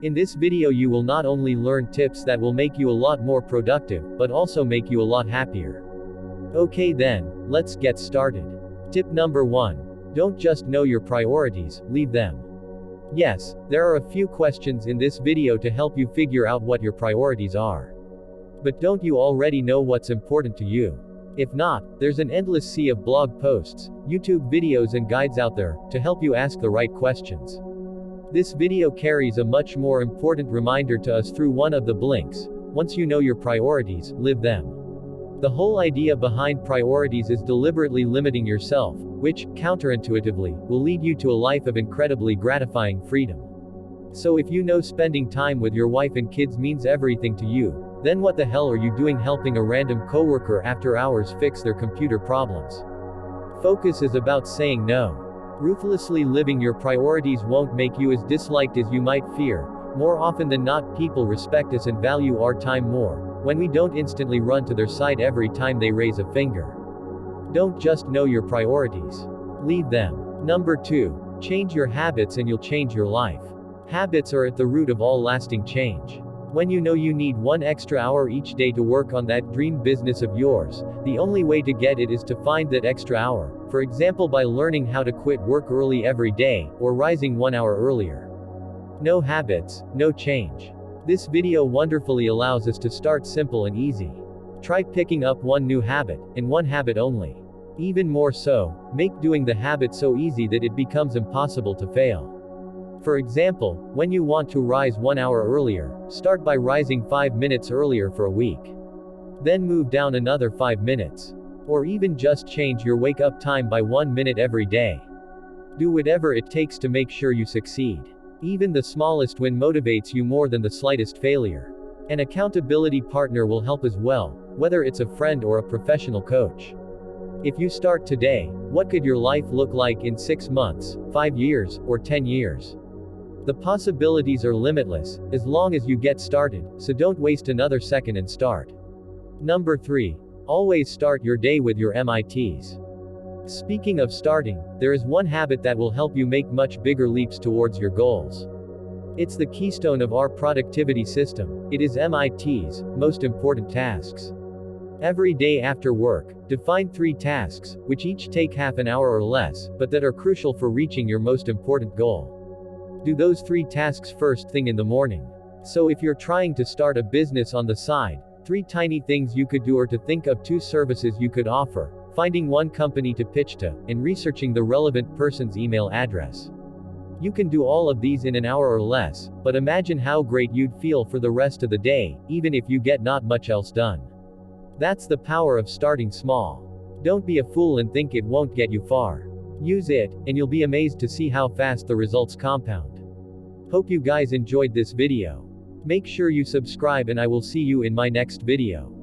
In this video you will not only learn tips that will make you a lot more productive, but also make you a lot happier. Okay then, let's get started. Tip number 1. Don't just know your priorities, leave them. Yes, there are a few questions in this video to help you figure out what your priorities are. But don't you already know what's important to you? If not, there's an endless sea of blog posts, YouTube videos and guides out there, to help you ask the right questions. This video carries a much more important reminder to us through one of the blinks. Once you know your priorities, live them. The whole idea behind priorities is deliberately limiting yourself, which, counterintuitively, will lead you to a life of incredibly gratifying freedom. So if you know spending time with your wife and kids means everything to you, then what the hell are you doing helping a random coworker after hours fix their computer problems? Focus is about saying no. Ruthlessly living your priorities won't make you as disliked as you might fear. More often than not, people respect us and value our time more when we don't instantly run to their side every time they raise a finger. Don't just know your priorities. Leave them. Number 2. Change your habits and you'll change your life. Habits are at the root of all lasting change. When you know you need 1 extra hour each day to work on that dream business of yours, the only way to get it is to find that extra hour, for example by learning how to quit work early every day, or rising 1 hour earlier. No habits, no change. This video wonderfully allows us to start simple and easy. Try picking up 1 new habit, and 1 habit only. Even more so, make doing the habit so easy that it becomes impossible to fail. For example, when you want to rise 1 hour earlier, start by rising 5 minutes earlier for a week. Then move down another 5 minutes. Or even just change your wake up time by 1 minute every day. Do whatever it takes to make sure you succeed. Even the smallest win motivates you more than the slightest failure. An accountability partner will help as well, whether it's a friend or a professional coach. If you start today, what could your life look like in 6 months, 5 years, or 10 years? The possibilities are limitless, as long as you get started, so don't waste another second and start. Number 3. Always start your day with your MITs. Speaking of starting, there is one habit that will help you make much bigger leaps towards your goals. It's the keystone of our productivity system. It is MITs, most important tasks. Every day after work, define 3 tasks, which each take half an hour or less, but that are crucial for reaching your most important goal. Do those 3 tasks first thing in the morning. So if you're trying to start a business on the side, 3 tiny things you could do are to think of 2 services you could offer, finding 1 company to pitch to, and researching the relevant person's email address. You can do all of these in an hour or less, but imagine how great you'd feel for the rest of the day, even if you get not much else done. That's the power of starting small. Don't be a fool and think it won't get you far. Use it, and you'll be amazed to see how fast the results compound. Hope you guys enjoyed this video. Make sure you subscribe and I will see you in my next video.